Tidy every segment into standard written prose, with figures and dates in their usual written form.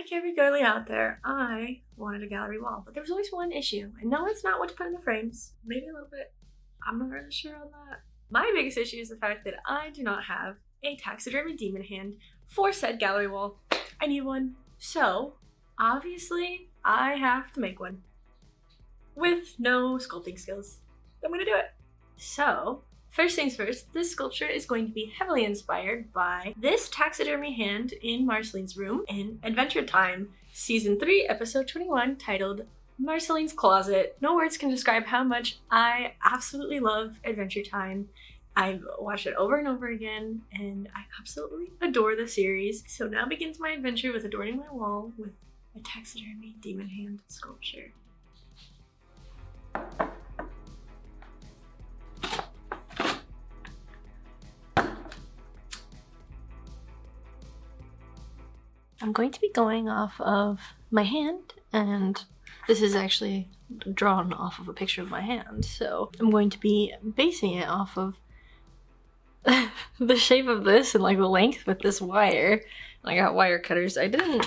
like every girly out there, I wanted a gallery wall, but there was always one issue. And no, it's not what to put in the frames. Maybe a little bit. I'm not really sure on that. My biggest issue is the fact that I do not have a taxidermy demon hand for said gallery wall. I need one. So, obviously, I have to make one. With no sculpting skills. I'm gonna do it. So, first things first, this sculpture is going to be heavily inspired by this taxidermy hand in Marceline's room in Adventure Time, Season 3, Episode 21, titled Marceline's Closet. No words can describe how much I absolutely love Adventure Time. I've watched it over and over again, and I absolutely adore the series. So now begins my adventure with adorning my wall with a taxidermy demon hand sculpture. I'm going to be going off of my hand, and this is actually drawn off of a picture of my hand, so I'm going to be basing it off of the shape of this and like the length with this wire. I got wire cutters. I didn't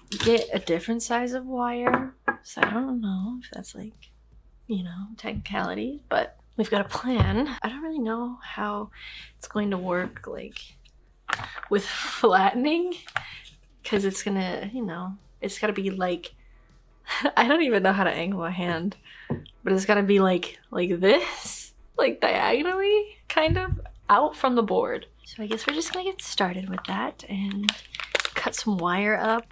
get a different size of wire, so I don't know if that's like, you know, technicality, but we've got a plan. I don't really know how it's going to work like with flattening, because it's gonna, you know, it's gotta be like, I don't even know how to angle my hand, but it's gotta be like this, like diagonally, kind of out from the board. So I guess we're just gonna get started with that and cut some wire up.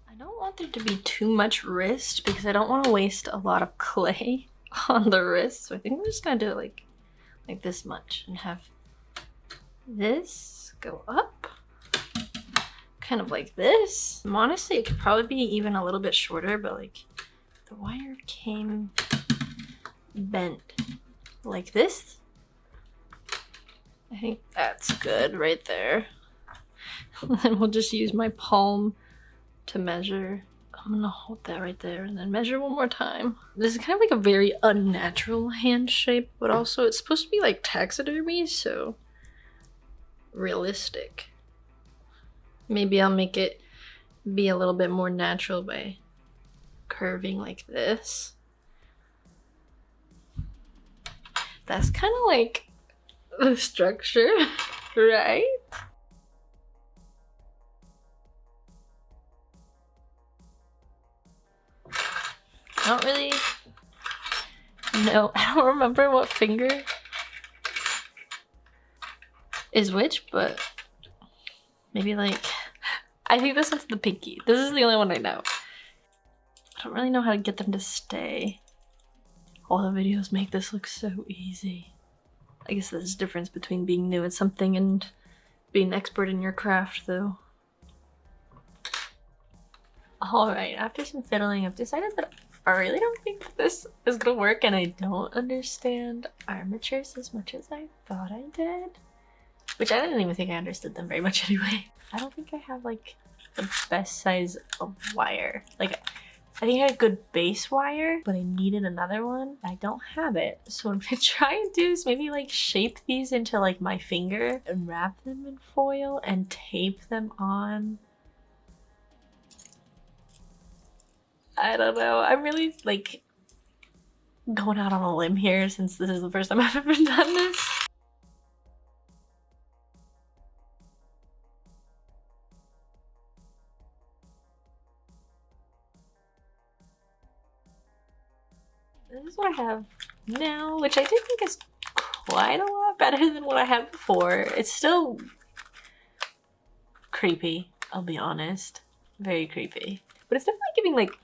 I don't want there to be too much wrist because I don't want to waste a lot of clay on the wrist. So I think we're just gonna do it like this much and have this go up. Kind of like this. Honestly, it could probably be even a little bit shorter, but like the wire came bent like this. I think that's good right there. And we'll just use my palm to measure. I'm gonna hold that right there and then measure one more time. This is kind of like a very unnatural hand shape, but also it's supposed to be like taxidermy, so realistic. Maybe I'll make it be a little bit more natural by curving like this. That's kind of like the structure, right? I don't really know. I don't remember what finger is which, but maybe like, I think this is the pinky. This is the only one I know. I don't really know how to get them to stay. All the videos make this look so easy. I guess there's a difference between being new at something and being expert in your craft, though. Alright, after some fiddling, I've decided that I really don't think that this is gonna work, and I don't understand armatures as much as I thought I did. Which I didn't even think I understood them very much anyway. I don't think I have like the best size of wire. Like, I think I had a good base wire, but I needed another one. I don't have it. So what I'm gonna try and do is maybe like shape these into like my finger and wrap them in foil and tape them on. I don't know. I'm really like going out on a limb here since this is the first time I've ever done this. This is what I have now, which I do think is quite a lot better than what I had before. It's still creepy, I'll be honest. Very creepy. But it's definitely giving like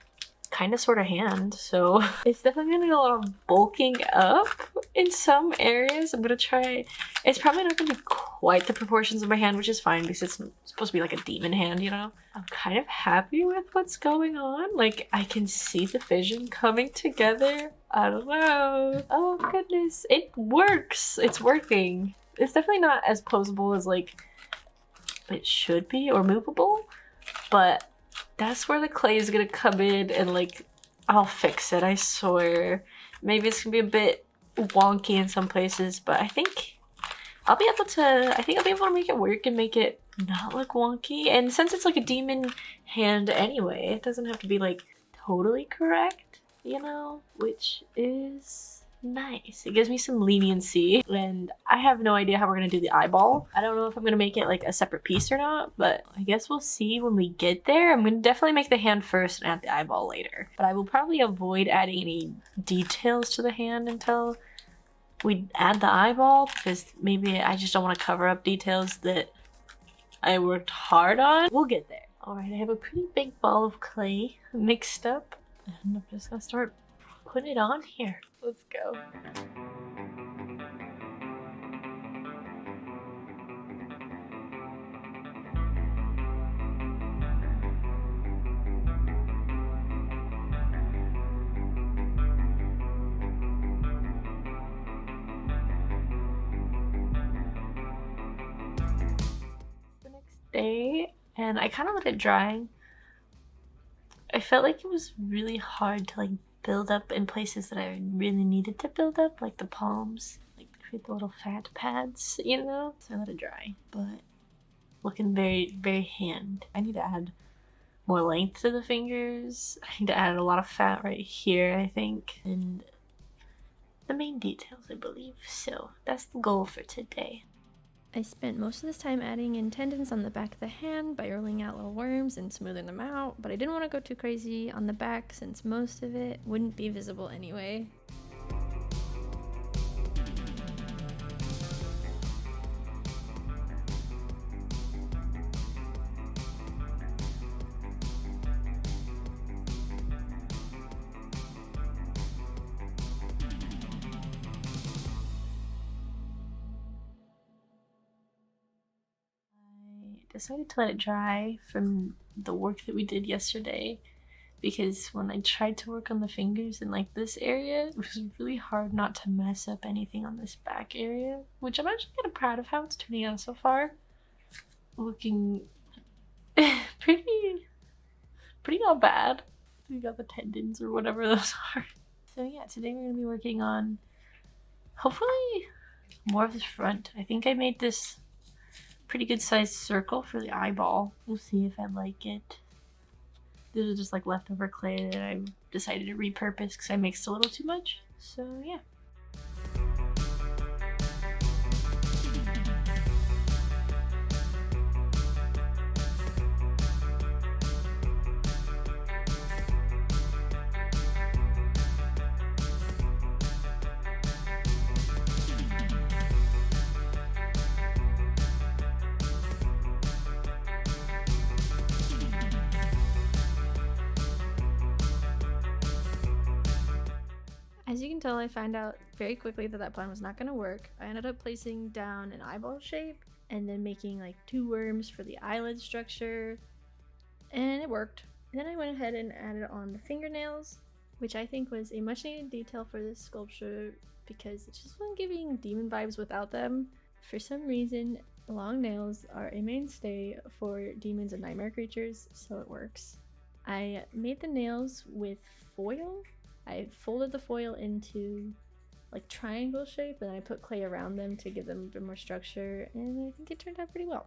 kind of sort of hand, so it's definitely gonna need a lot of bulking up in some areas. I'm gonna try. It's probably not gonna be quite the proportions of my hand, which is fine because it's supposed to be like a demon hand, you know? I'm kind of happy with what's going on. Like, I can see the vision coming together. I don't know. Oh goodness, it works. It's working. It's definitely not as posable as like it should be or movable, but that's where the clay is gonna come in and like, I'll fix it, I swear. Maybe it's gonna be a bit wonky in some places, but I think I'll be able to, I think I'll be able to make it work and make it not look wonky. And since it's like a demon hand anyway, it doesn't have to be like totally correct, you know, which is nice. It gives me some leniency, and I have no idea how we're gonna do the eyeball. I don't know if I'm gonna make it like a separate piece or not, but I guess we'll see when we get there. I'm gonna definitely make the hand first and add the eyeball later, but I will probably avoid adding any details to the hand until we add the eyeball, because maybe I just don't want to cover up details that I worked hard on. We'll get there. Alright, I have a pretty big ball of clay mixed up, and I'm just gonna start putting it on here. Let's go. The next day, and I kind of let it dry. I felt like it was really hard to like build up in places that I really needed to build up, like the palms, like create the little fat pads, you know? So I let it dry, but looking very, very hand. I need to add more length to the fingers. I need to add a lot of fat right here, I think, and the main details, I believe. So that's the goal for today. I spent most of this time adding in tendons on the back of the hand by rolling out little worms and smoothing them out, but I didn't want to go too crazy on the back since most of it wouldn't be visible anyway. Decided to let it dry from the work that we did yesterday, because when I tried to work on the fingers in like this area, it was really hard not to mess up anything on this back area, which I'm actually kind of proud of how it's turning out so far. Looking pretty not bad. We got the tendons or whatever those are. So yeah, today we're gonna be working on hopefully more of this front. I think I made this pretty good sized circle for the eyeball. We'll see if I like it. This is just like leftover clay that I decided to repurpose because I mixed a little too much. So yeah. As you can tell, I found out very quickly that that plan was not going to work. I ended up placing down an eyeball shape and then making like 2 worms for the eyelid structure, and it worked. And then I went ahead and added on the fingernails, which I think was a much needed detail for this sculpture because it just wasn't giving demon vibes without them. For some reason, long nails are a mainstay for demons and nightmare creatures, so it works. I made the nails with foil. I folded the foil into like triangle shape, and I put clay around them to give them a bit more structure, and I think it turned out pretty well.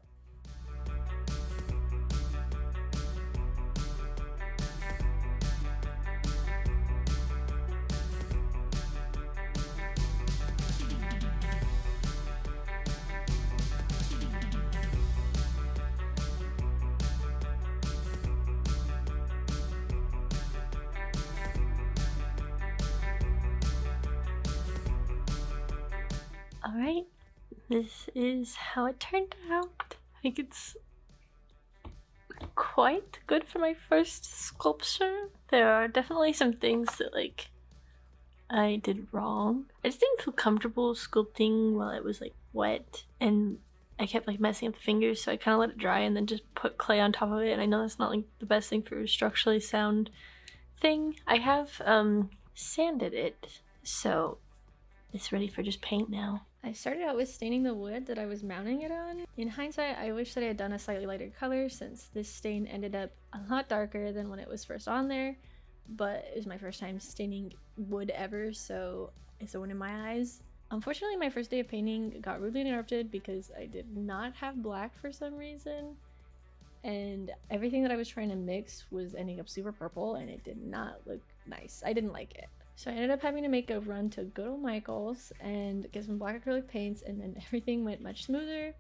Alright, this is how it turned out. I think it's quite good for my first sculpture. There are definitely some things that like I did wrong. I just didn't feel comfortable sculpting while it was like wet, and I kept like messing up the fingers, so I kind of let it dry and then just put clay on top of it. And I know that's not like the best thing for a structurally sound thing. I have sanded it, so it's ready for just paint now. I started out with staining the wood that I was mounting it on. In hindsight, I wish that I had done a slightly lighter color since this stain ended up a lot darker than when it was first on there, but it was my first time staining wood ever, so it's a win in my eyes. Unfortunately, my first day of painting got rudely interrupted because I did not have black for some reason, and everything that I was trying to mix was ending up super purple, and it did not look nice. I didn't like it. So I ended up having to make a run to good old Michael's and get some black acrylic paints, and then everything went much smoother.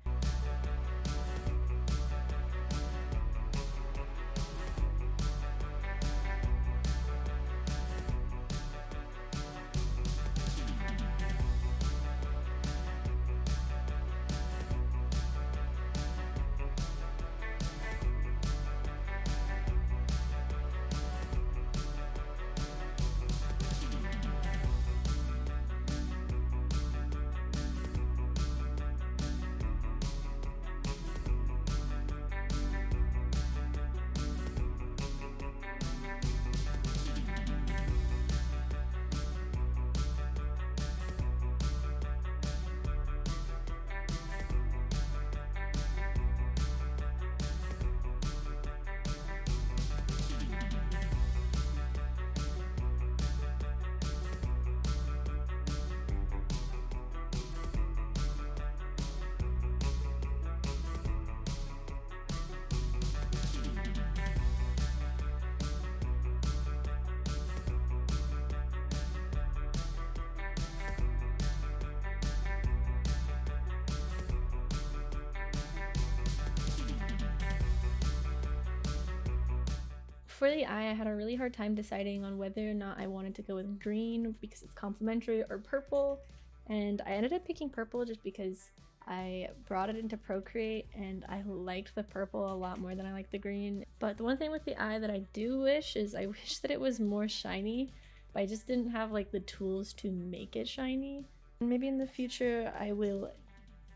For the eye, I had a really hard time deciding on whether or not I wanted to go with green because it's complementary or purple, and I ended up picking purple just because I brought it into Procreate and I liked the purple a lot more than I liked the green. But the one thing with the eye that I do wish is I wish that it was more shiny, but I just didn't have like the tools to make it shiny. Maybe in the future I will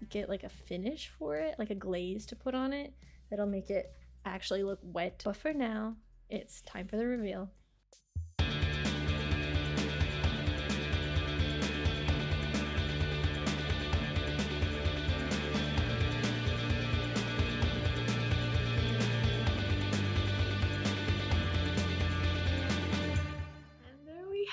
get like a finish for it, like a glaze to put on it that'll make it actually look wet. But for now, it's time for the reveal.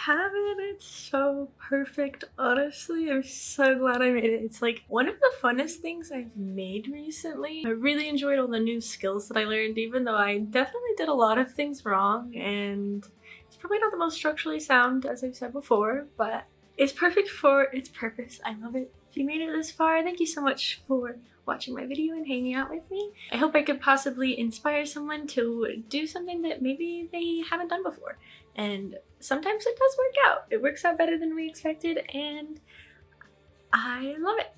Have it. It's so perfect. Honestly, I'm so glad I made it. It's like one of the funnest things I've made recently. I really enjoyed all the new skills that I learned, even though I definitely did a lot of things wrong, and it's probably not the most structurally sound, as I've said before, but it's perfect for its purpose. I love it. If you made it this far, thank you so much for watching my video and hanging out with me. I hope I could possibly inspire someone to do something that maybe they haven't done before. And sometimes it does work out. It works out better than we expected, and I love it.